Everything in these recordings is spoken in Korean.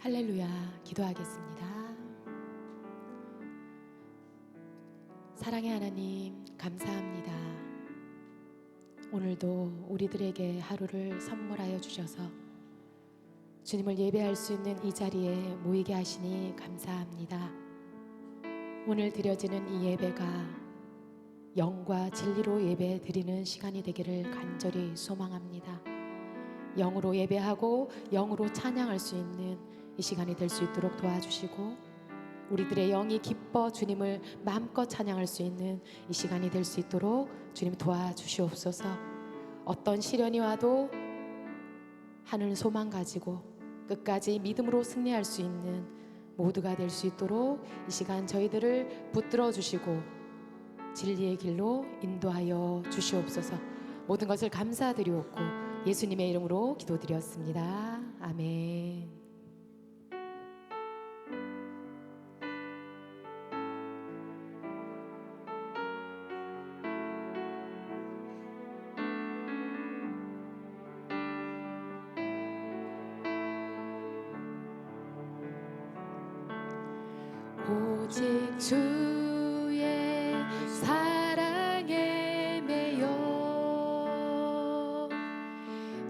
할렐루야. 기도하겠습니다. 사랑의 하나님, 감사합니다. 오늘도 우리들에게 하루를 선물하여 주셔서 주님을 예배할 수 있는 이 자리에 모이게 하시니 감사합니다. 오늘 드려지는 이 예배가 영과 진리로 예배 드리는 시간이 되기를 간절히 소망합니다. 영으로 예배하고 영으로 찬양할 수 있는 이 시간이 될 수 있도록 도와주시고, 우리들의 영이 기뻐 주님을 마음껏 찬양할 수 있는 이 시간이 될 수 있도록 주님 도와주시옵소서. 어떤 시련이 와도 하늘 소망 가지고 끝까지 믿음으로 승리할 수 있는 모두가 될 수 있도록 이 시간 저희들을 붙들어 주시고 진리의 길로 인도하여 주시옵소서. 모든 것을 감사드리옵고 예수님의 이름으로 기도드렸습니다. 아멘. 오직 주의 사랑에 매여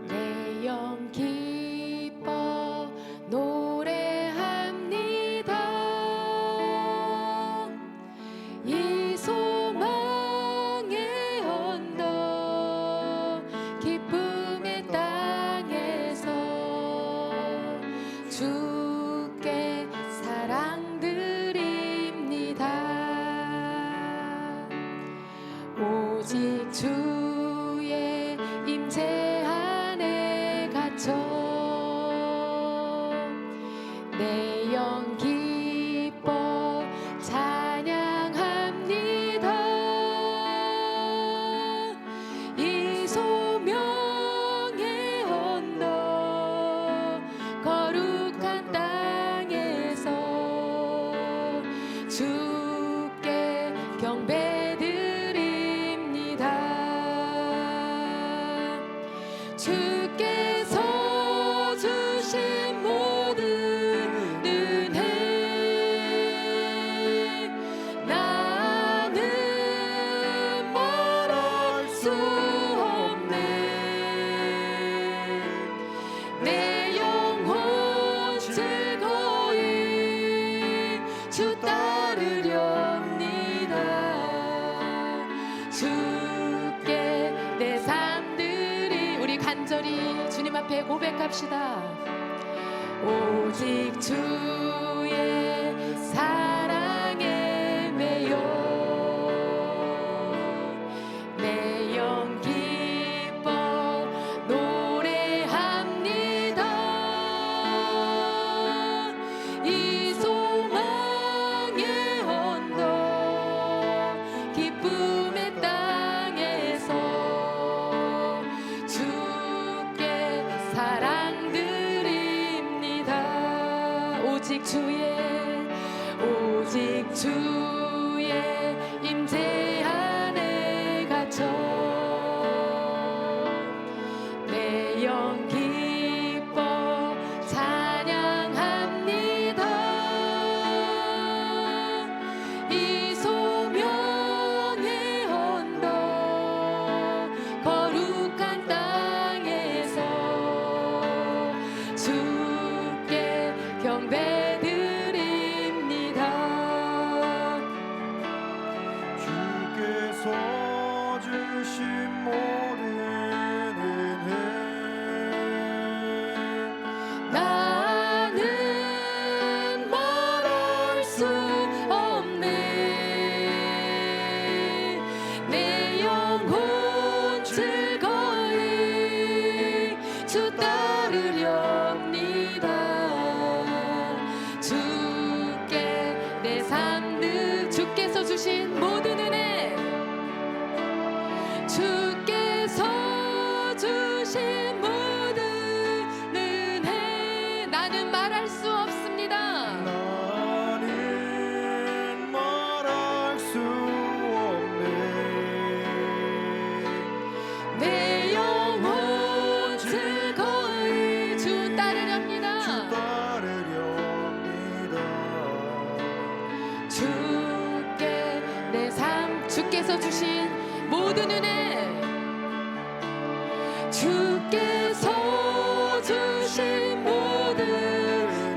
내 영 기뻐 노래합니다. 이 소망의 언덕 기쁨의 땅에서 주께 사랑 오직 주의 임재 안에 갇혀 내 영 기뻐 찬양합니다. 이 소명의 언덕 거룩한 땅에서 주께 경배 주께서 주신 모든 은혜 나는 말할 수 없네. 내 영혼 즐거이 주 따르렵니다. 주께 내 삶들이, 우리 간절히 주님 앞에 고백합시다. 오직 주의 사랑에 매여 내 영 기뻐 노래합니다. 이 소망의 언덕 기쁨의 땅에서 주께 사랑 드립니다. 오직 주의 임재 안에 갇혀 내 영 기뻐 찬양합니다. 이 소명의 언덕 거룩한 땅에서 주께 경배 드립니다. 주께서 주신 모든 은혜 나는 말할 수 없네. 내 영혼 즐거이 주 따르렵니다. 주께 내 삶들, 주께서 주신 모든 은혜, 주께서 주신 모든 은혜 나는 말할 수 없습니다. 나는 말할 수 없네. 내 영혼 즐거이 주 따르렵니다. 주 따르려 주께서 주신 모든 은혜, 주께서 주신 모든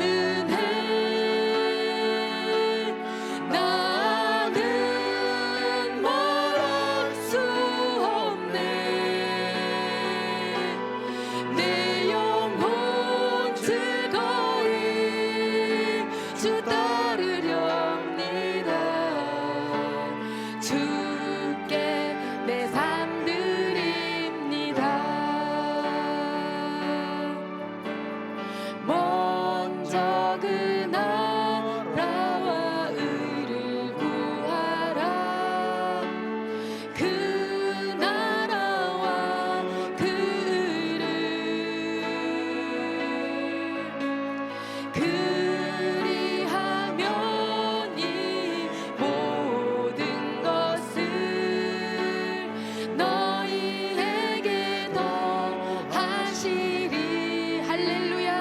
은혜, 나는 말할 수 없네. 내 영혼 즐거이 주 따르렵니다. 주께 내 삶 드립니다. 먼저 그 나라와 의를 구하라. 그 나라와 그 의를, 그리하면 이 모든 것을 너희에게 더하시리. 할렐루야.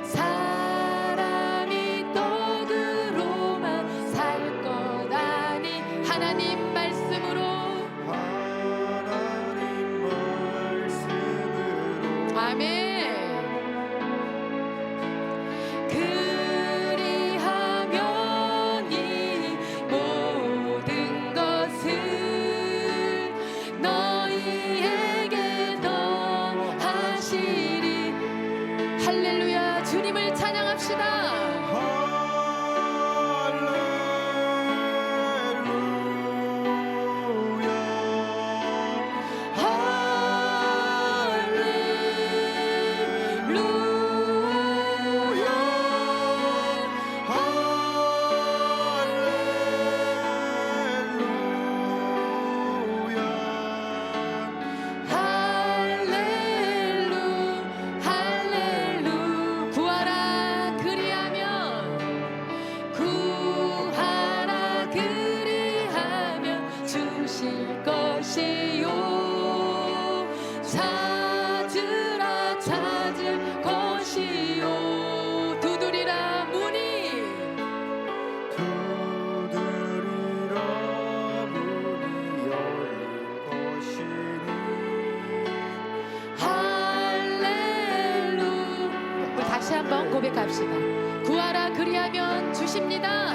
사람이 떡으로만 살 것 아니 하나님 말씀으로. 아멘. 그리하면 이 모든 것을 너희에게 더하시리. 할렐루야. 주님을 찬양합시다. 주실 것이요. 찾으라 찾을 것이요. 두드리라 문이 열릴 것이니. 할렐루. 우리 다시 한번 고백합시다. 구하라 그리하면 주십니다.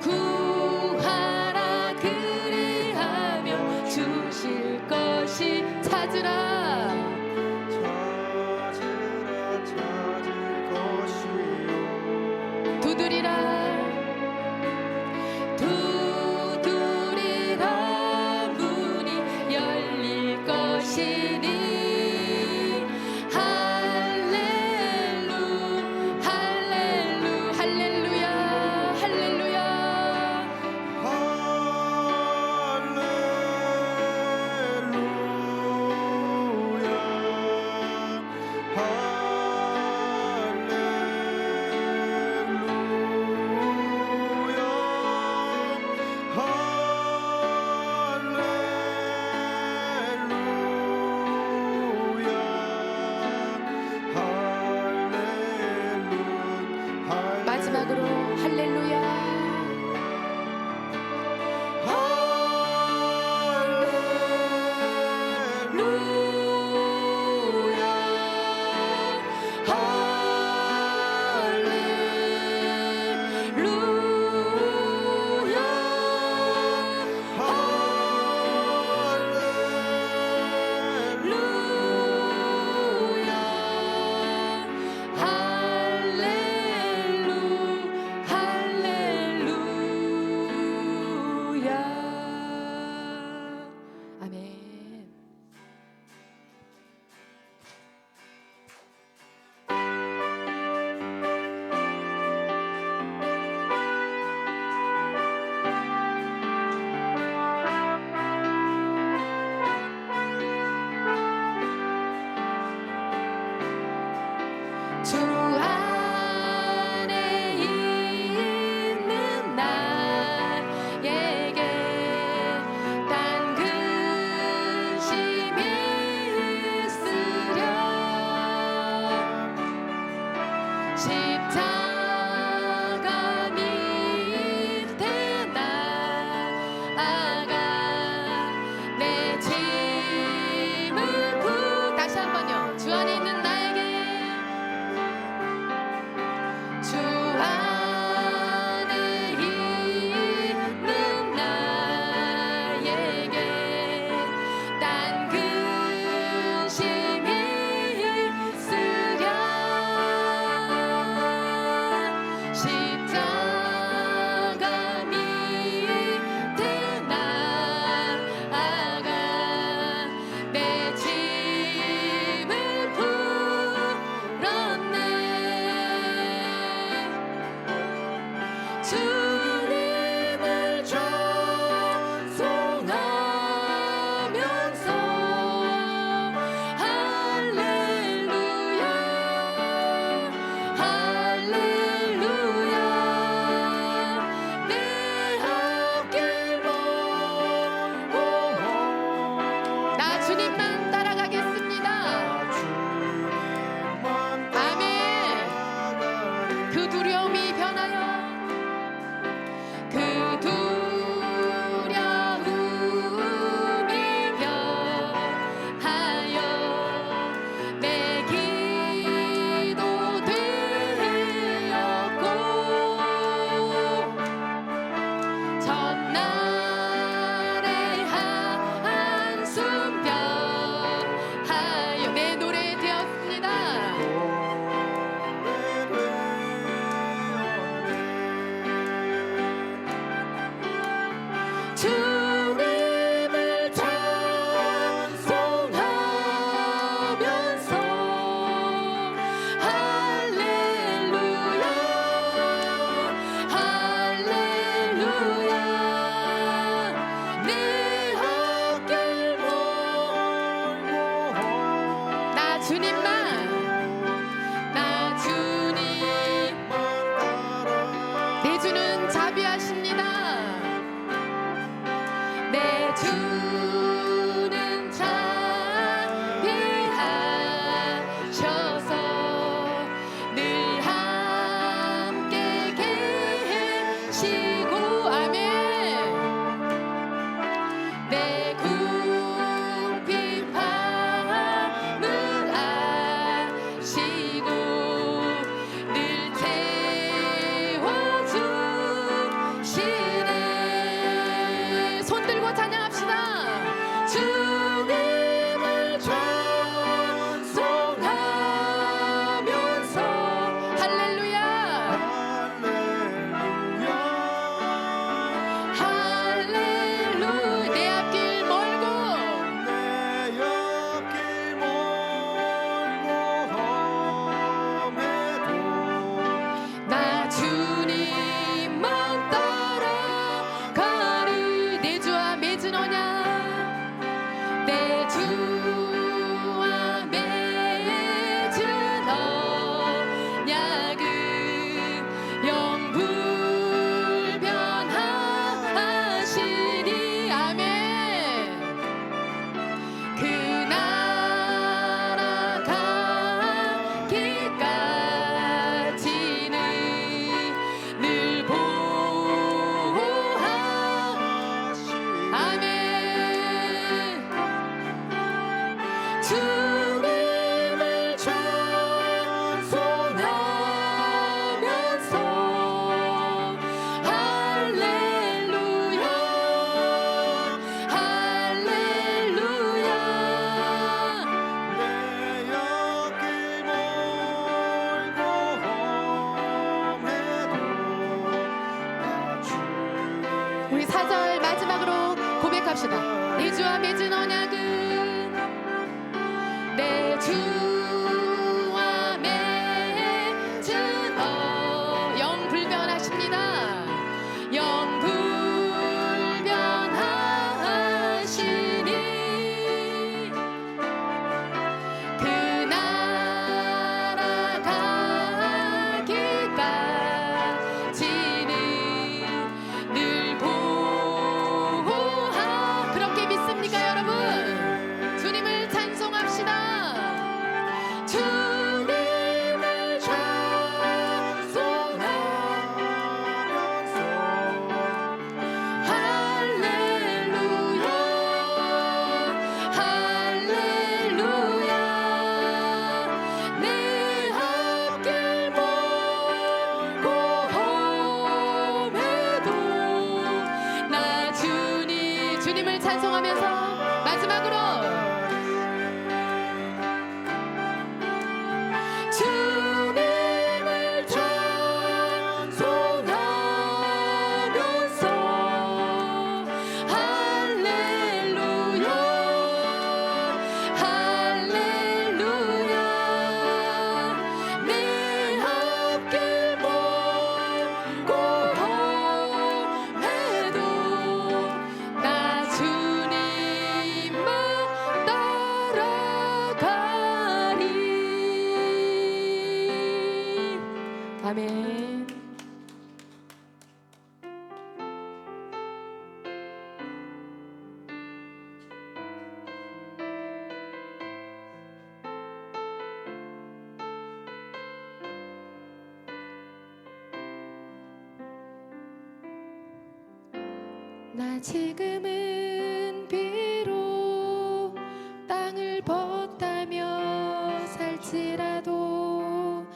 구하라 그리하면 주실 것이. 찾으라 찾을 것이요. 두드리라 문이 열릴 것이니. 할렐루야. 할렐루야. 주 안에 있는 나에게 딴 근심이 있으랴 십자가 밑에 나아가 내 짐을 다시 한번요. 주 안에 있는 나에게 주 안에 있는 나에게 딴 근심이 있으랴 십자가 밑에 나아가 내 짐을 풀었네 주님을 찬송하면서 할렐루야 할렐루야 내 앞길 멀고 나 주님만 따라가겠습니다. 아멘. 그 두려움이 변하여 그 두려움이 변하여 내 기도 되었고 전날의 한숨 변하여 내 노래 되었습니다. 주님을 찬송하면서 할렐루야 할렐루야 내 앞길 멀고 나 주님만 내 주는 자비하십니다. 내 주는 자비하셔서 늘 함께 계시고 아멘 내 궁핍함을 아시고 늘 채워주시네 손 들고 찬양합시다. 주님을 찬송하면서 할렐루야 할렐루야 내 앞길 멀고 나 주님만 따라가리 내 주와 맺은 언약 내 주와 맺은 언약은 영불변하시니 아멘 그 나라 가기까지는 늘 보호하시니 아멘 주님을 찬송하면서 할렐루야 할렐루야 우리 4절 마지막으로 고백합시다. 내 주와 맺은 언약은 내 주와 맺은 영불변하십니다. 영불변하시니 그 나라 아멘. 나 지금은 비록 땅을 벗다며 살지라도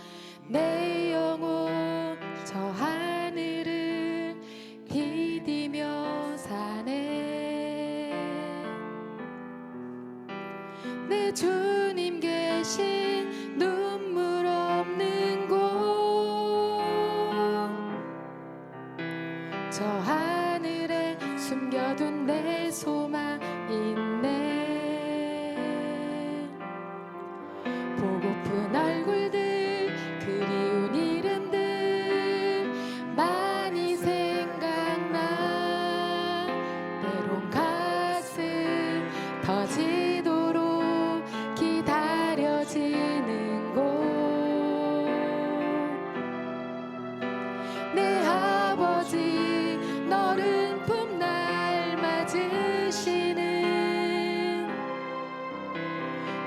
내 영혼 저 하늘을 디디며 사네. 내 주님 계신 눈물 없는 곳 저 하늘에 숨겨둔 내 소망 있네. 보고픈 얼굴들 그리운 이름들 많이 생각나. 때론 가슴 터지도록 기다려지는 곳 내 아버지 너른 품 날 맞으시는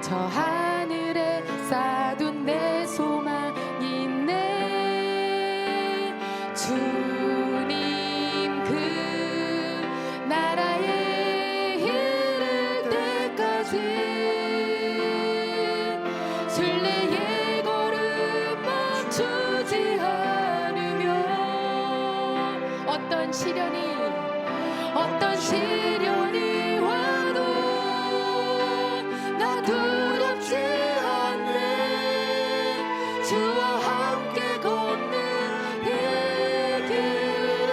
저 하늘에 쌓아둔 내 소망 있네. 주님 그 나라에 이를 때까지 순례의 걸음 멈추지 않으며 어떤 시련이 와도 나 두렵지 않네. 주와 함께 걷는 이 길에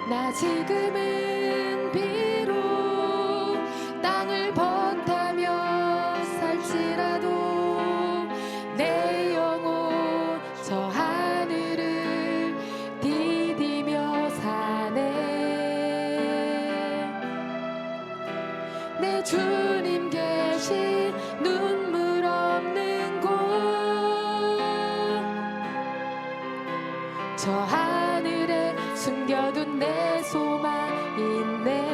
나 지금은 비록 땅을 벗다며 살지라도 내 영혼 저 하늘을 디디며 사네. 내 주님 계신 눈물 없는 곳 저 하늘에 숨겨둔 내 소망 있네.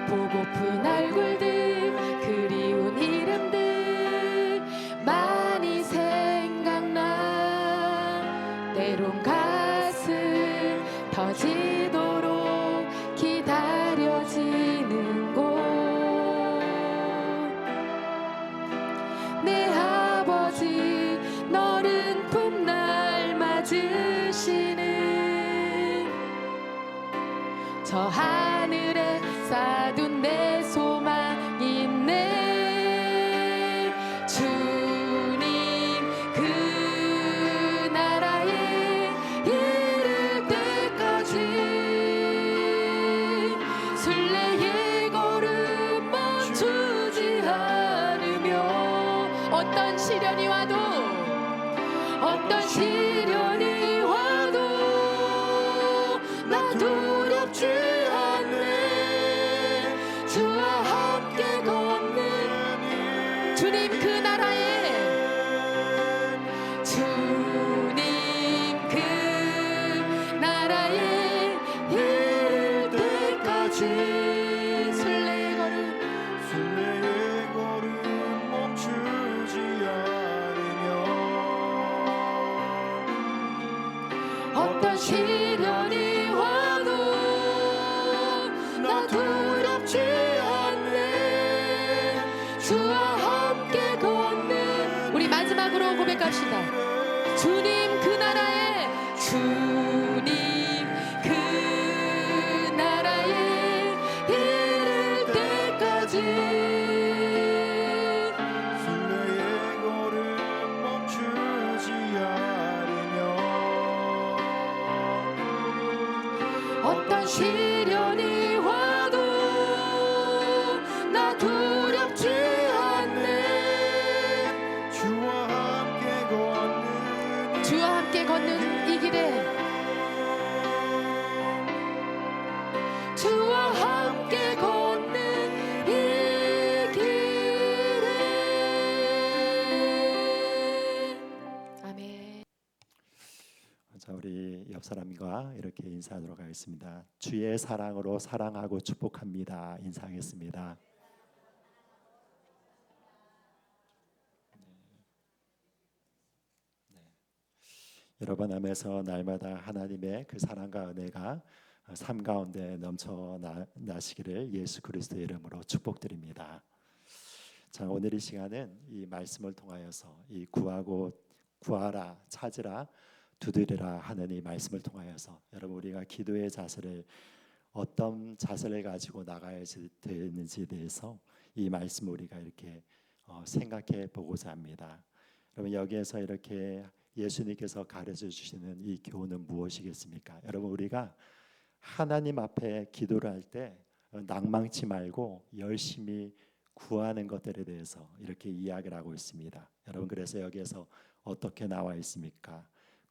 보고픈 얼굴들 그리운 이름들 많이 생각나. 때론 가슴 터지도록 기다려지는 곳 내 아버지 너른 품 날 맞으시는 저 하늘에 쌓아둔 내 소망 있네. 주님 그 나라에 이를 때까지 순례의 걸음 멈추지 않으며 어떤 시련이 와도 나 두렵지 않네. 주와 함께 걷는 주님 그 나라에 이를 때까지 순례의 걸음 멈추지 않으며 어떤 시련이 와도 나 두렵지 않네. 주와 함께 걷는 우리 마지막으로 고백합시다. 주님 그 나라에 이를 때까지 순례의 걸음 멈추지 않으며 어떤 시련이 와도 나 두렵지 않네. 주와 함께 걷는 이 길에 사람과 이렇게 인사하도록 하겠습니다. 주의 사랑으로 사랑하고 축복합니다. 인사하겠습니다. 여러분 안에서 날마다 하나님의 그 사랑과 은혜가 삶 가운데 넘쳐나시기를 예수 그리스도의 이름으로 축복드립니다. 자, 오늘 이 시간은 이 말씀을 통하여서 이 구하라, 찾으라, 두드리라 하는 이 말씀을 통하여서 여러분 우리가 기도의 자세를 어떤 자세를 가지고 나가야 되는지에 대해서 이 말씀을 우리가 이렇게 생각해 보고자 합니다. 여러분 여기에서 이렇게 예수님께서 가르쳐 주시는 이 교훈은 무엇이겠습니까? 여러분 우리가 하나님 앞에 기도를 할 때 낭망치 말고 열심히 구하는 것들에 대해서 이렇게 이야기를 하고 있습니다. 여러분 그래서 여기에서 어떻게 나와 있습니까?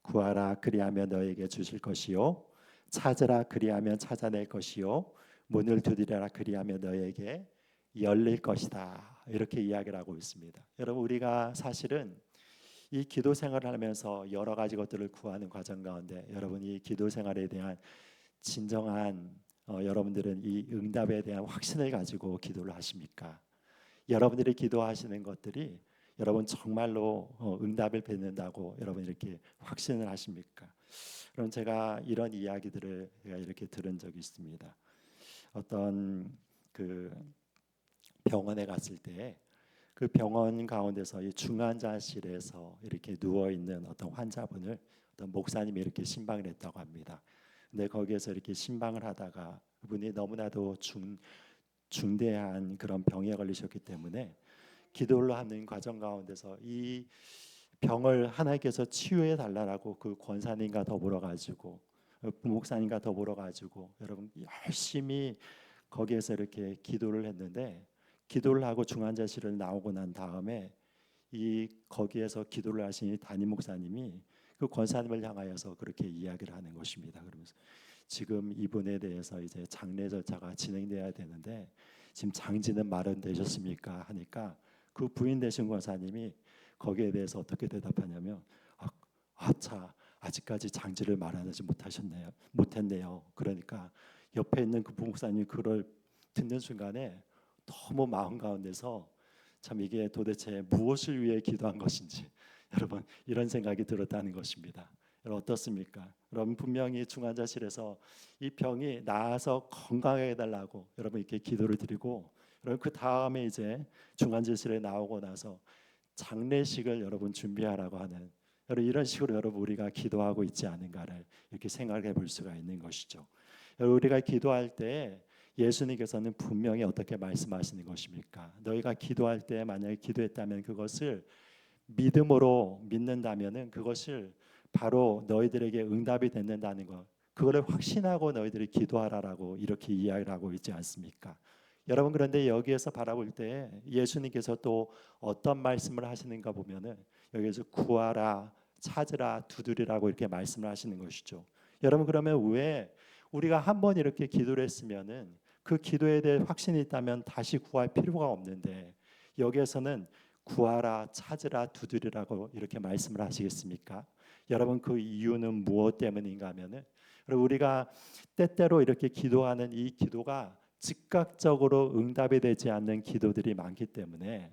구하라 그리하면 너에게 주실 것이요 찾으라 그리하면 찾아낼 것이요 문을 두드리라 그리하면 너에게 열릴 것이다. 이렇게 이야기를 하고 있습니다. 여러분 우리가 사실은 이 기도 생활을 하면서 여러 가지 것들을 구하는 과정 가운데 여러분 이 기도 생활에 대한 진정한 여러분들은 이 응답에 대한 확신을 가지고 기도를 하십니까? 여러분들이 기도하시는 것들이 여러분 정말로 응답을 받는다고 여러분 이렇게 확신을 하십니까? 그럼 제가 이런 이야기들을 이렇게 들은 적이 있습니다. 어떤 그 병원에 갔을 때 그 병원 가운데서 이 중환자실에서 이렇게 누워 있는 어떤 환자분을 어떤 목사님이 이렇게 신방을 했다고 합니다. 근데 거기에서 이렇게 신방을 하다가 그분이 너무나도 중대한 그런 병에 걸리셨기 때문에 기도를 하는 과정 가운데서 이 병을 하나님께서 치유해 달라고 그 권사님과 더불어 가지고 목사님과 더불어 가지고 여러분 열심히 거기에서 이렇게 기도를 했는데 기도를 하고 중환자실을 나오고 난 다음에 이 거기에서 기도를 하신 담임 목사님이 그 권사님을 향하여서 그렇게 이야기를 하는 것입니다. 그러면서 지금 이분에 대해서 이제 장례 절차가 진행돼야 되는데 지금 장지는 마련되셨습니까? 하니까 그 부인 되신 권사님이 거기에 대해서 어떻게 대답하냐면 아차 아직까지 장지를 마련하지 못했네요. 그러니까 옆에 있는 그 부목사님이 그걸 듣는 순간에 너무 마음 가운데서 참 이게 도대체 무엇을 위해 기도한 것인지 여러분 이런 생각이 들었다는 것입니다. 여러분 어떻습니까? 여러분 분명히 중환자실에서 이 병이 나아서 건강하게 해달라고 여러분 이렇게 기도를 드리고 여러분 그 다음에 이제 중환자실에 나오고 나서 장례식을 여러분 준비하라고 하는 여러분 이런 식으로 여러분 우리가 기도하고 있지 않은가를 이렇게 생각해 볼 수가 있는 것이죠. 여러분 우리가 기도할 때 예수님께서는 분명히 어떻게 말씀하시는 것입니까? 너희가 기도할 때 만약에 기도했다면 그것을 믿음으로 믿는다면은 그것을 바로 너희들에게 응답이 된다는 것. 그거를 확신하고 너희들이 기도하라라고 이렇게 이야기를 하고 있지 않습니까? 여러분 그런데 여기에서 바라볼 때 예수님께서 또 어떤 말씀을 하시는가 보면은 여기에서 구하라, 찾으라, 두드리라고 이렇게 말씀을 하시는 것이죠. 여러분 그러면 왜 우리가 한번 이렇게 기도를 했으면은 그 기도에 대해 확신이 있다면 다시 구할 필요가 없는데 여기에서는 구하라, 찾으라, 두드리라고 이렇게 말씀을 하시겠습니까? 여러분 그 이유는 무엇 때문인가 하면은 우리가 때때로 이렇게 기도하는 이 기도가 즉각적으로 응답이 되지 않는 기도들이 많기 때문에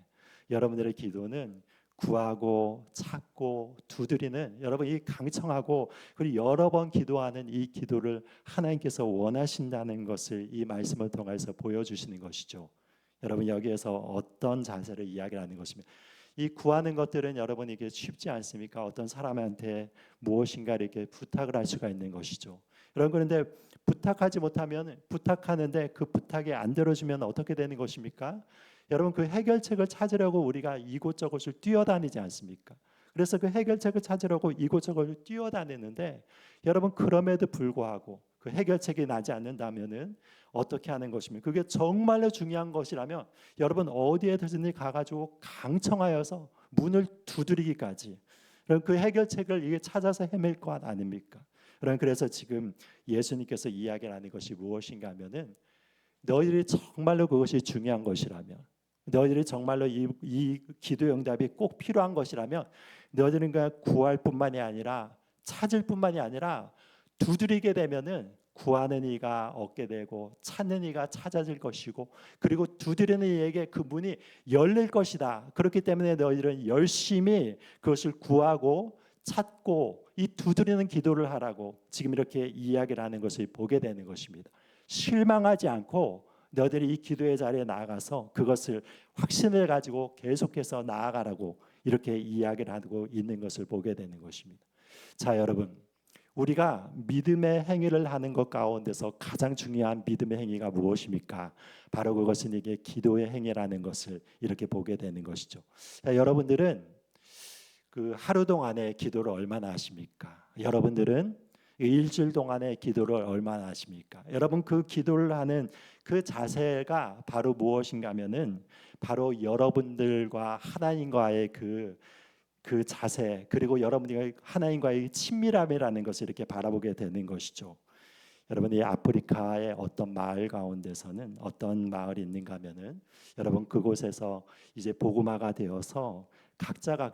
여러분들의 기도는 구하고 찾고 두드리는 여러분 이 강청하고 그리고 여러 번 기도하는 이 기도를 하나님께서 원하신다는 것을 이 말씀을 통해서 보여주시는 것이죠. 여러분 여기에서 어떤 자세를 이야기하는 것입니다. 이 구하는 것들은 여러분 이게 쉽지 않습니까? 어떤 사람한테 무엇인가 이렇게 부탁을 할 수가 있는 것이죠. 여러분 그런데 부탁하지 못하면 부탁하는데 그 부탁이 안 들어주면 어떻게 되는 것입니까? 여러분 그 해결책을 찾으려고 우리가 이곳저곳을 뛰어다니지 않습니까? 그래서 그 해결책을 찾으려고 이곳저곳을 뛰어다니는데 여러분 그럼에도 불구하고 그 해결책이 나지 않는다면은 어떻게 하는 것입니까? 그게 정말로 중요한 것이라면 여러분 어디에든지 가가지고 강청하여서 문을 두드리기까지 그럼 그 해결책을 이게 찾아서 헤맬 것 아닙니까? 그래서 지금 예수님께서 이야기하는 것이 무엇인가 하면은 너희들이 정말로 그것이 중요한 것이라면 너희들이 정말로 이 기도 응답이 꼭 필요한 것이라면 너희들은 그냥 구할 뿐만이 아니라 찾을 뿐만이 아니라 두드리게 되면은 구하는 이가 얻게 되고 찾는 이가 찾아질 것이고 그리고 두드리는 이에게 그 문이 열릴 것이다. 그렇기 때문에 너희들은 열심히 그것을 구하고 찾고 이 두드리는 기도를 하라고 지금 이렇게 이야기를 하는 것을 보게 되는 것입니다. 실망하지 않고 너희들이 이 기도의 자리에 나아가서 그것을 확신을 가지고 계속해서 나아가라고 이렇게 이야기를 하고 있는 것을 보게 되는 것입니다. 자, 여러분, 우리가 믿음의 행위를 하는 것 가운데서 가장 중요한 믿음의 행위가 무엇입니까? 바로 그것은 이게 기도의 행위라는 것을 이렇게 보게 되는 것이죠. 자, 여러분들은 그 하루 동안의 기도를 얼마나 하십니까? 여러분들은 일주일 동안의 기도를 얼마나 하십니까? 여러분 그 기도를 하는 그 자세가 바로 무엇인가 하면은 바로 여러분들과 하나님과의 그 자세 그리고 여러분이 하나님과의 친밀함이라는 것을 이렇게 바라보게 되는 것이죠. 여러분 이 아프리카의 어떤 마을 가운데서는 어떤 마을이 있는가 하면은 여러분 그곳에서 이제 복음화가 되어서 각자가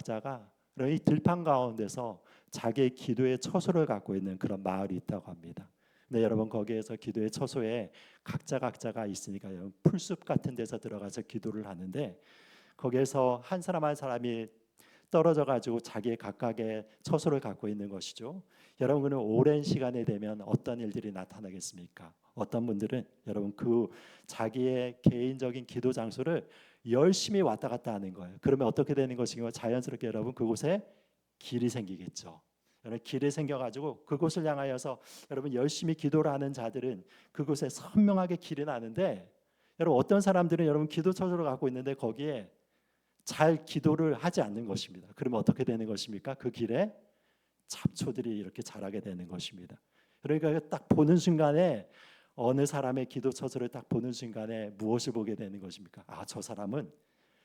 이 들판 가운데서 자기의 기도의 처소를 갖고 있는 그런 마을이 있다고 합니다. 근데 여러분 거기에서 기도의 처소에 각자가 있으니까 여러분 풀숲 같은 데서 들어가서 기도를 하는데 거기에서 한 사람 한 사람이 떨어져 가지고 자기의 각각의 처소를 갖고 있는 것이죠. 여러분은 오랜 시간이 되면 어떤 일들이 나타나겠습니까? 어떤 분들은 여러분 그 자기의 개인적인 기도 장소를 열심히 왔다 갔다 하는 거예요. 그러면 어떻게 되는 것이고 자연스럽게 여러분 그곳에 길이 생기겠죠. 여러분 길이 생겨가지고 그곳을 향하여서 여러분 열심히 기도를 하는 자들은 그곳에 선명하게 길이 나는데 여러분 어떤 사람들은 여러분 기도 처소를 갖고 있는데 거기에 잘 기도를 하지 않는 것입니다. 그러면 어떻게 되는 것입니까? 그 길에 잡초들이 이렇게 자라게 되는 것입니다. 그러니까 딱 보는 순간에 어느 사람의 기도 처소를 딱 보는 순간에 무엇을 보게 되는 것입니까? 아, 저 사람은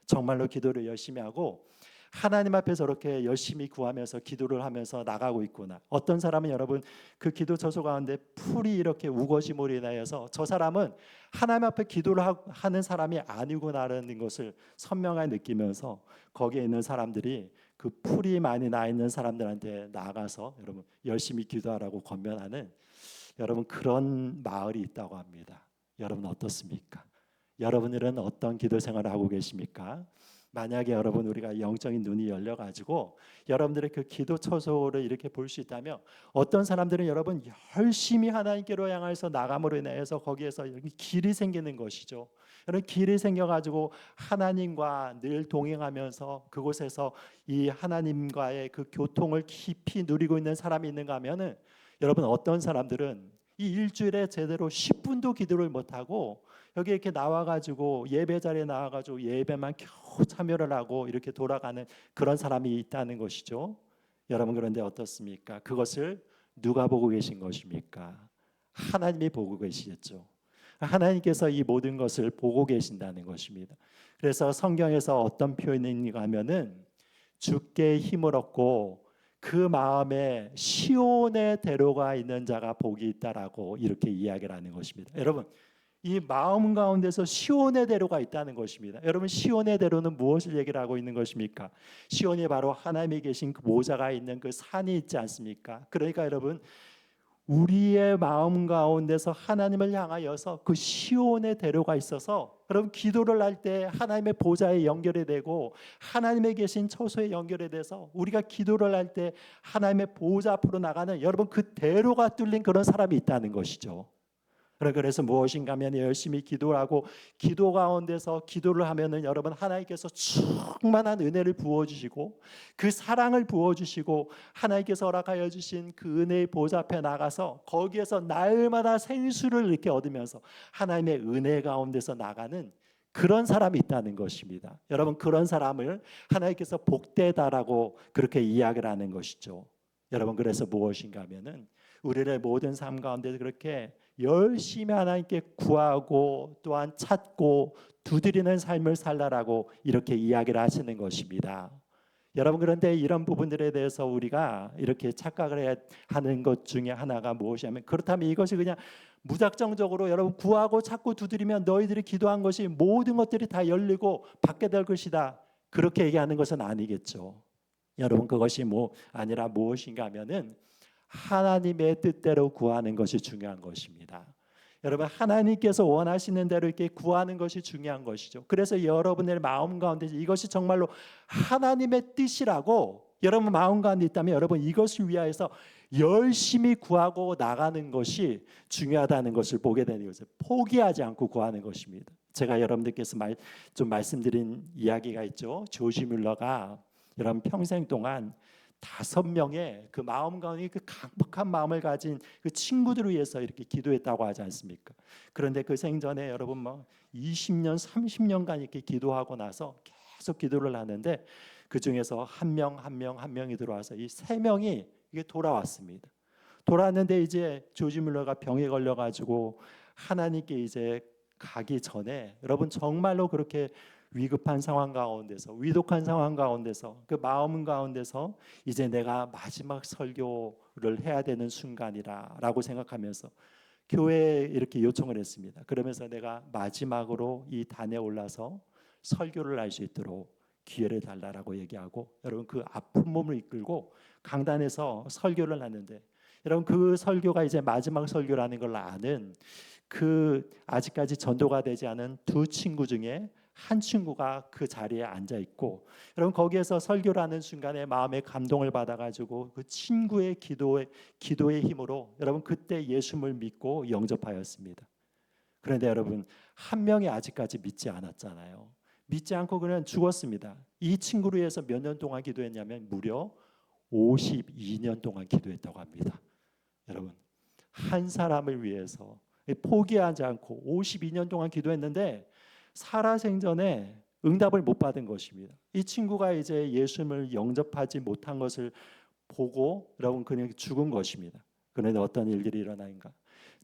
정말로 기도를 열심히 하고 하나님 앞에 저렇게 열심히 구하면서 기도를 하면서 나가고 있구나. 어떤 사람은 여러분 그 기도 처소 가운데 풀이 이렇게 우거짐으로 인하여서 저 사람은 하나님 앞에 기도를 하는 사람이 아니구나라는 것을 선명하게 느끼면서 거기에 있는 사람들이 그 풀이 많이 나 있는 사람들한테 나가서 여러분 열심히 기도하라고 권면하는 여러분 그런 마을이 있다고 합니다. 여러분 어떻습니까? 여러분들은 어떤 기도 생활을 하고 계십니까? 만약에 여러분 우리가 영적인 눈이 열려가지고 여러분들의 그 기도 처소를 이렇게 볼 수 있다면 어떤 사람들은 여러분 열심히 하나님께로 향해서 나감으로 인해서 거기에서 이렇게 길이 생기는 것이죠. 여러분 길이 생겨가지고 하나님과 늘 동행하면서 그곳에서 이 하나님과의 그 교통을 깊이 누리고 있는 사람이 있는가 하면은 여러분 어떤 사람들은 이 일주일에 제대로 10분도 기도를 못하고 여기 이렇게 나와가지고 예배 자리에 나와가지고 예배만 겨우 참여를 하고 이렇게 돌아가는 그런 사람이 있다는 것이죠. 여러분 그런데 어떻습니까? 그것을 누가 보고 계신 것입니까? 하나님이 보고 계시겠죠. 하나님께서 이 모든 것을 보고 계신다는 것입니다. 그래서 성경에서 어떤 표현인가 하면은 주께 힘을 얻고 그 마음에 시온의 대로가 있는 자가 복이 있다라고 이렇게 이야기를 하는 것입니다. 여러분 이 마음 가운데서 시온의 대로가 있다는 것입니다. 여러분 시온의 대로는 무엇을 얘기를 하고 있는 것입니까? 시온이 바로 하나님이 계신 그 모자가 있는 그 산이 있지 않습니까? 그러니까 여러분 우리의 마음 가운데서 하나님을 향하여서 그 시온의 대로가 있어서 여러분 기도를 할 때 하나님의 보좌에 연결이 되고 하나님의 계신 처소에 연결이 돼서 우리가 기도를 할 때 하나님의 보좌 앞으로 나가는 여러분 그 대로가 뚫린 그런 사람이 있다는 것이죠. 그래서 무엇인가 하면 열심히 기도하고 기도 가운데서 기도를 하면은 여러분 하나님께서 충만한 은혜를 부어주시고 그 사랑을 부어주시고 하나님께서 허락하여 주신 그 은혜의 보좌 앞에 나가서 거기에서 날마다 생수를 이렇게 얻으면서 하나님의 은혜 가운데서 나가는 그런 사람이 있다는 것입니다. 여러분 그런 사람을 하나님께서 복되다라고 그렇게 이야기를 하는 것이죠. 여러분 그래서 무엇인가 하면은 우리의 모든 삶 가운데 그렇게 열심히 하나님께 구하고 또한 찾고 두드리는 삶을 살라라고 이렇게 이야기를 하시는 것입니다. 여러분 그런데 이런 부분들에 대해서 우리가 이렇게 착각을 하는 것 중에 하나가 무엇이냐면 그렇다면 이것이 그냥 무작정적으로 여러분 구하고 찾고 두드리면 너희들이 기도한 것이 모든 것들이 다 열리고 받게 될 것이다 그렇게 얘기하는 것은 아니겠죠. 여러분 그것이 아니라 무엇인가 하면은 하나님의 뜻대로 구하는 것이 중요한 것입니다. 여러분, 하나님께서 원하시는 대로 이렇게 구하는 것이 중요한 것이죠. 그래서 여러분의 마음 가운데 이것이 정말로 하나님의 뜻이라고 여러분 마음 가운데 있다면 여러분 이것을 위하여서 열심히 구하고 나가는 것이 중요하다는 것을 보게 되는 것을 포기하지 않고 구하는 것입니다. 제가 여러분들께서 좀 말씀드린 이야기가 있죠. 조지 뮬러가 여러분 평생 동안 5명의 그 마음 가운데 그 강박한 마음을 가진 그 친구들을 위해서 이렇게 기도했다고 하지 않습니까? 그런데 그 생전에 여러분 20년, 30년간 이렇게 기도하고 나서 계속 기도를 하는데 그 중에서 한 명이 들어와서 이 3명이 이게 돌아왔습니다. 돌아왔는데 이제 조지 뮬러가 병에 걸려가지고 하나님께 이제 가기 전에 여러분 정말로 그렇게 위급한 상황 가운데서 위독한 상황 가운데서 그 마음 가운데서 이제 내가 마지막 설교를 해야 되는 순간이라라고 생각하면서 교회에 이렇게 요청을 했습니다. 그러면서 내가 마지막으로 이 단에 올라서 설교를 할 수 있도록 기회를 달라라고 얘기하고 여러분 그 아픈 몸을 이끌고 강단에서 설교를 하는데 여러분 그 설교가 이제 마지막 설교라는 걸 아는 그 아직까지 전도가 되지 않은 2 친구 중에 한 친구가 그 자리에 앉아 있고 여러분 거기에서 설교를 하는 순간에 마음의 감동을 받아가지고 그 친구의 기도의 힘으로 여러분 그때 예수를 믿고 영접하였습니다. 그런데 여러분 한 명이 아직까지 믿지 않았잖아요. 믿지 않고 그냥 죽었습니다. 이 친구를 위해서 몇 년 동안 기도했냐면 무려 52년 동안 기도했다고 합니다. 여러분 한 사람을 위해서 포기하지 않고 52년 동안 기도했는데 살아생전에 응답을 못 받은 것입니다. 이 친구가 이제 예수님을 영접하지 못한 것을 보고 여러분 그냥 죽은 것입니다. 그런데 어떤 일들이 일어나는가?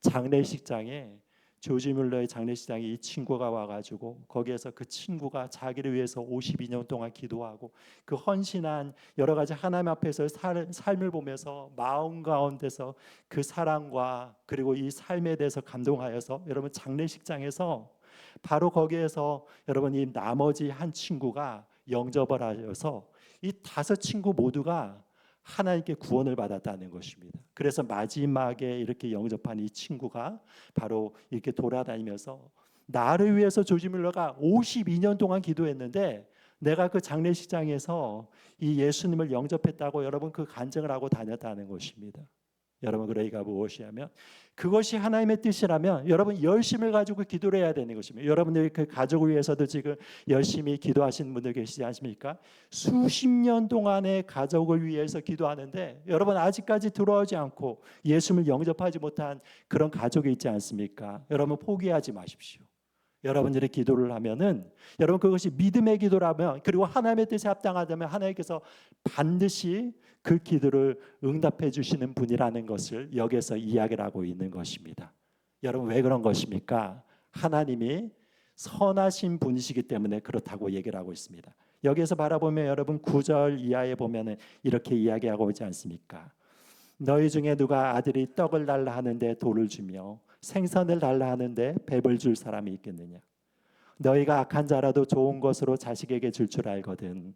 장례식장에 조지 뮬러의 장례식장에 이 친구가 와가지고 거기에서 그 친구가 자기를 위해서 52년 동안 기도하고 그 헌신한 여러 가지 하나님 앞에서 삶을 보면서 마음 가운데서 그 사랑과 그리고 이 삶에 대해서 감동하여서 여러분 장례식장에서 바로 거기에서 여러분 이 나머지 한 친구가 영접을 하여서 이 5 친구 모두가 하나님께 구원을 받았다는 것입니다. 그래서 마지막에 이렇게 영접한 이 친구가 바로 이렇게 돌아다니면서 나를 위해서 조지 뮬러가 52년 동안 기도했는데 내가 그 장례식장에서 이 예수님을 영접했다고 여러분 그 간증을 하고 다녔다는 것입니다. 여러분 그러니까 무엇이냐면 그것이 하나님의 뜻이라면 여러분 열심을 가지고 기도를 해야 되는 것입니다. 여러분들 그 가족을 위해서도 지금 열심히 기도하시는 분들 계시지 않습니까? 수십 년 동안의 가족을 위해서 기도하는데 여러분 아직까지 들어오지 않고 예수님을 영접하지 못한 그런 가족이 있지 않습니까? 여러분 포기하지 마십시오. 여러분들이 기도를 하면은 여러분 그것이 믿음의 기도라면 그리고 하나님의 뜻에 합당하다면 하나님께서 반드시 그 기도를 응답해 주시는 분이라는 것을 여기서 이야기를 하고 있는 것입니다. 여러분 왜 그런 것입니까? 하나님이 선하신 분이시기 때문에 그렇다고 얘기를 하고 있습니다. 여기에서 바라보면 여러분 9절 이하에 보면은 이렇게 이야기하고 있지 않습니까? 너희 중에 누가 아들이 떡을 달라 하는데 돌을 주며 생선을 달라 하는데 뱀을 줄 사람이 있겠느냐? 너희가 악한 자라도 좋은 것으로 자식에게 줄 줄 알거든.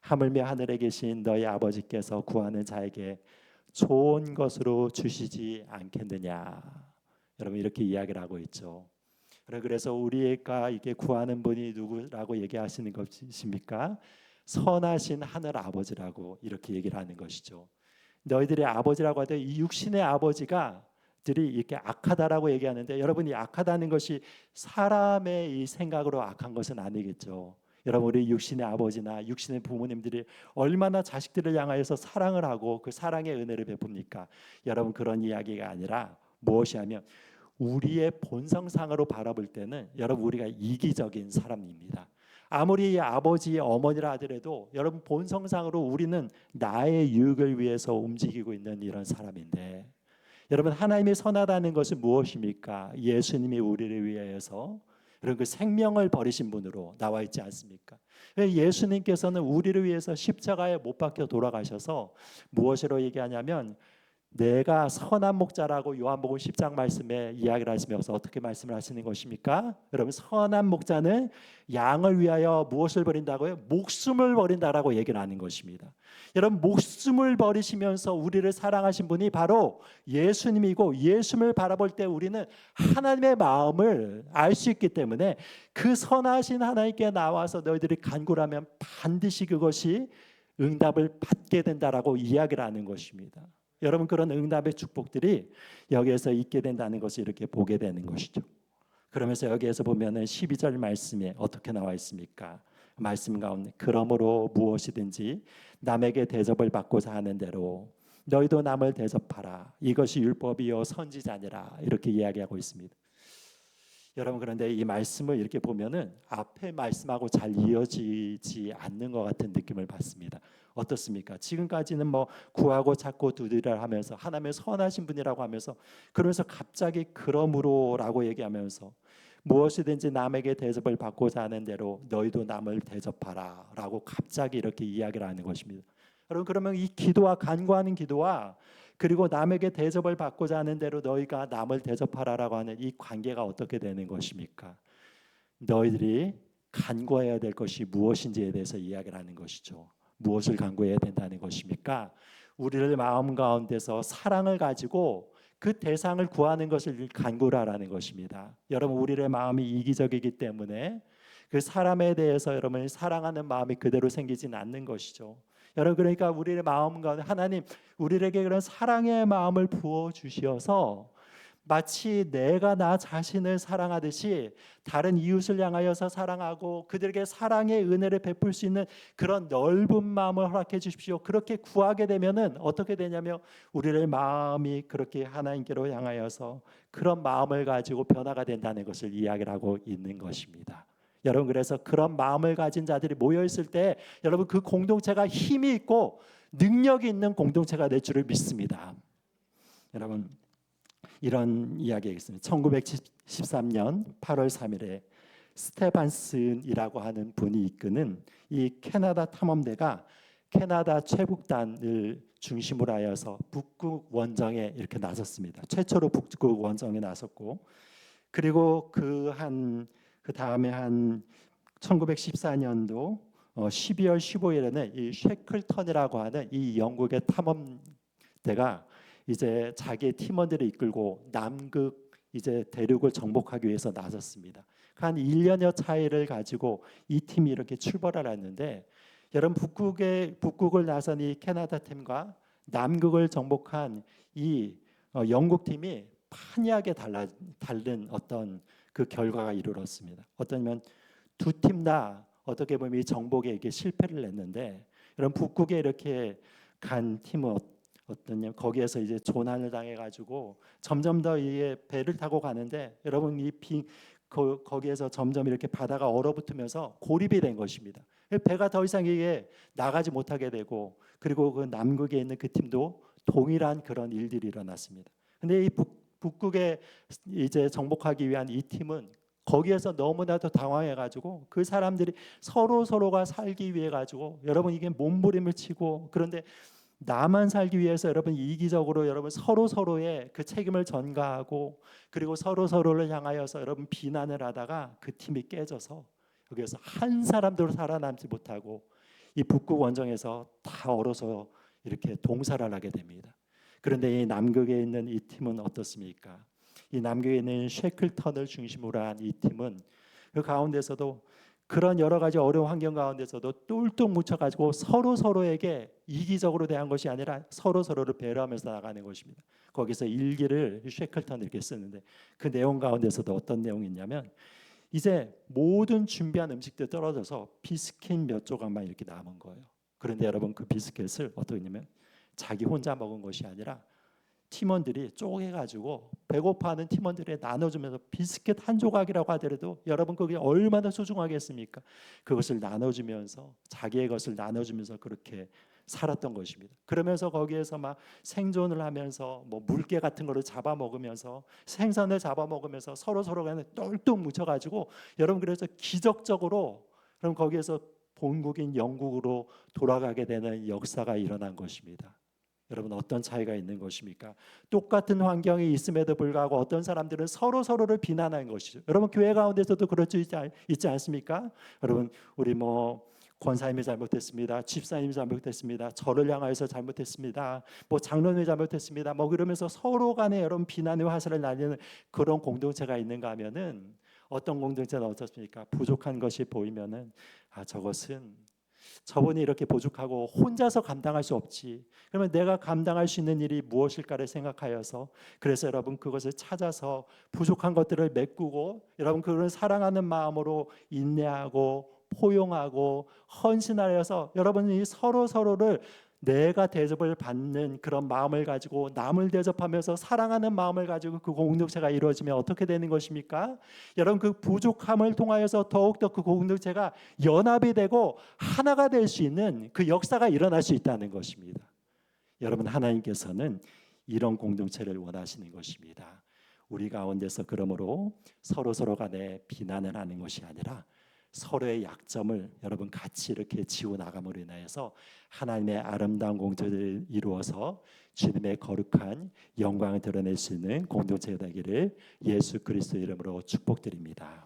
하물며 하늘에 계신 너희 아버지께서 구하는 자에게 좋은 것으로 주시지 않겠느냐? 여러분 이렇게 이야기를 하고 있죠. 그래서 우리가 이게 구하는 분이 누구라고 얘기하시는 것입니까? 선하신 하늘 아버지라고 이렇게 얘기를 하는 것이죠. 너희들의 아버지라고 하되 이 육신의 아버지가 들이 이렇게 악하다라고 얘기하는데 여러분이 악하다는 것이 사람의 이 생각으로 악한 것은 아니겠죠. 여러분 우리 육신의 아버지나 육신의 부모님들이 얼마나 자식들을 향하여서 사랑을 하고 그 사랑의 은혜를 베풉니까? 여러분 그런 이야기가 아니라 무엇이 하면 우리의 본성상으로 바라볼 때는 여러분 우리가 이기적인 사람입니다. 아무리 아버지 어머니라 하더라도 여러분 본성상으로 우리는 나의 유익을 위해서 움직이고 있는 이런 사람인데 여러분 하나님이 선하다는 것은 무엇입니까? 예수님이 우리를 위하여서 그런 그 생명을 버리신 분으로 나와 있지 않습니까? 예수님께서는 우리를 위해서 십자가에 못 박혀 돌아가셔서 무엇으로 얘기하냐면 내가 선한 목자라고 요한복음 10장 말씀에 이야기를 하시면서 어떻게 말씀을 하시는 것입니까? 여러분, 선한 목자는 양을 위하여 무엇을 버린다고요? 목숨을 버린다라고 얘기를 하는 것입니다. 여러분, 목숨을 버리시면서 우리를 사랑하신 분이 바로 예수님이고, 예수님을 바라볼 때 우리는 하나님의 마음을 알 수 있기 때문에 그 선하신 하나님께 나와서 너희들이 간구하면 반드시 그것이 응답을 받게 된다라고 이야기를 하는 것입니다. 여러분, 그런 응답의 축복들이 여기에서 있게 된다는 것을 이렇게 보게 되는 것이죠. 그러면서 여기에서 보면은 12절 말씀에 어떻게 나와 있습니까? 말씀 가운데 그러므로 무엇이든지 남에게 대접을 받고자 하는 대로 너희도 남을 대접하라. 이것이 율법이요 선지자니라. 이렇게 이야기하고 있습니다. 여러분, 그런데 이 말씀을 이렇게 보면은 앞에 말씀하고 잘 이어지지 않는 것 같은 느낌을 받습니다. 어떻습니까? 지금까지는 뭐 구하고 찾고 두드리라 하면서 하나님의 선하신 분이라고 하면서, 그러면서 갑자기 그러므로라고 얘기하면서 무엇이든지 남에게 대접을 받고자 하는 대로 너희도 남을 대접하라라고 갑자기 이렇게 이야기를 하는 것입니다. 여러분, 그러면 이 기도와 간구하는 기도와 그리고 남에게 대접을 받고자 하는 대로 너희가 남을 대접하라라고 하는 이 관계가 어떻게 되는 것입니까? 너희들이 간구해야 될 것이 무엇인지에 대해서 이야기를 하는 것이죠. 무엇을 간구해야 된다는 것입니까? 우리를 마음 가운데서 사랑을 가지고 그 대상을 구하는 것을 간구하라는 것입니다. 여러분, 우리의 마음이 이기적이기 때문에 그 사람에 대해서 여러분이 사랑하는 마음이 그대로 생기진 않는 것이죠. 여러분, 그러니까 우리의 마음 가운데 하나님 우리에게 그런 사랑의 마음을 부어 주시어서 마치 내가 나 자신을 사랑하듯이 다른 이웃을 향하여서 사랑하고 그들에게 사랑의 은혜를 베풀 수 있는 그런 넓은 마음을 허락해 주십시오. 그렇게 구하게 되면은 어떻게 되냐면 우리의 마음이 그렇게 하나님께로 향하여서 그런 마음을 가지고 변화가 된다는 것을 이야기를 하고 있는 것입니다. 여러분, 그래서 그런 마음을 가진 자들이 모여 있을 때 여러분, 그 공동체가 힘이 있고 능력이 있는 공동체가 될 줄을 믿습니다. 여러분, 이런 이야기가 있습니다. 1913년 8월 3일에 스테반슨이라고 하는 분이 이끄는 이 캐나다 탐험대가 캐나다 최북단을 중심으로 하여서 북극 원정에 이렇게 나섰습니다. 최초로 북극 원정에 나섰고, 그리고 그 다음에 한 1914년도 12월 15일에는 이 쉐클턴이라고 하는 이 영국의 탐험대가 이제 자기의 팀원들을 이끌고 남극 이제 대륙을 정복하기 위해서 나섰습니다. 한 1년여 차이를 가지고 이 팀이 이렇게 출발을 했는데, 여러분, 북극을 나선 이 캐나다 팀과 남극을 정복한 이 영국 팀이 판이하게 다른 어떤 그 결과가 이루어졌습니다. 어떠냐면 두 팀 다 어떻게 보면 이 정복에 이게 실패를 했는데, 여러분, 북극에 이렇게 간 팀은 어떠냐면 거기에서 이제 조난을 당해가지고 점점 더 이 배를 타고 가는데, 여러분, 거기에서 점점 이렇게 바다가 얼어붙으면서 고립이 된 것입니다. 배가 더 이상 이게 나가지 못하게 되고, 그리고 그 남극에 있는 그 팀도 동일한 그런 일들이 일어났습니다. 근데 이 북극에 이제 정복하기 위한 이 팀은 거기에서 너무나도 당황해가지고 그 사람들이 서로가 살기 위해 가지고 여러분 이게 몸부림을 치고, 그런데 나만 살기 위해서 여러분 이기적으로 여러분 서로의 그 책임을 전가하고, 그리고 서로를 향하여서 여러분 비난을 하다가 그 팀이 깨져서 여기에서 한 사람도 살아남지 못하고 이 북극 원정에서 다 얼어서 이렇게 동살을 하게 됩니다. 그런데 이 남극에 있는 이 팀은 어떻습니까? 이 남극에 있는 쉐클턴을 중심으로 한 이 팀은 그 가운데서도 그런 여러 가지 어려운 환경 가운데서도 똘똘 뭉쳐가지고 서로에게 이기적으로 대한 것이 아니라 서로를 배려하면서 나가는 것입니다. 거기서 일기를 쉐클턴이 이렇게 쓰는데, 그 내용 가운데서도 어떤 내용이 있냐면, 이제 모든 준비한 음식들 떨어져서 비스킷 몇 조각만 이렇게 남은 거예요. 그런데 여러분, 그 비스킷을 어떻게 했냐면 자기 혼자 먹은 것이 아니라 팀원들이 쪼개가지고 배고파하는 팀원들에 나눠주면서, 비스킷 한 조각이라고 하더라도 여러분 그게 얼마나 소중하겠습니까? 그것을 나눠주면서 자기의 것을 나눠주면서 그렇게 살았던 것입니다. 그러면서 거기에서 막 생존을 하면서 뭐 물개 같은 거를 잡아먹으면서 생선을 잡아먹으면서 서로 간에 똘똘 뭉쳐가지고 여러분, 그래서 기적적으로 그럼 거기에서 본국인 영국으로 돌아가게 되는 역사가 일어난 것입니다. 여러분 어떤 차이가 있는 것입니까? 똑같은 환경이 있음에도 불구하고 어떤 사람들은 서로를 비난하는 것이죠. 여러분 교회 가운데서도 그럴 수 있지 않습니까? 여러분 우리 권사님이 잘못했습니다. 집사님이 잘못했습니다. 저를 향하여서 잘못했습니다. 장로님이 잘못했습니다. 그러면서 서로 간에 여러분 비난의 화살을 날리는 그런 공동체가 있는가 하면은 어떤 공동체는 어떻습니까? 부족한 것이 보이면은 저분이 이렇게 부족하고 혼자서 감당할 수 없지. 그러면 내가 감당할 수 있는 일이 무엇일까를 생각하여서 그래서 여러분 그것을 찾아서 부족한 것들을 메꾸고 여러분 그런 사랑하는 마음으로 인내하고 포용하고 헌신하여서 여러분이 서로를 내가 대접을 받는 그런 마음을 가지고 남을 대접하면서 사랑하는 마음을 가지고 그 공동체가 이루어지면 어떻게 되는 것입니까? 여러분 그 부족함을 통하여서 더욱더 그 공동체가 연합이 되고 하나가 될 수 있는 그 역사가 일어날 수 있다는 것입니다. 여러분 하나님께서는 이런 공동체를 원하시는 것입니다. 우리 가운데서 그러므로 서로 간에 비난을 하는 것이 아니라 서로의 약점을 여러분 같이 이렇게 지워 나감으로 인하여서 하나님의 아름다운 공동체를 이루어서 주님의 거룩한 영광을 드러낼 수 있는 공동체가 되기를 예수 그리스도 이름으로 축복드립니다.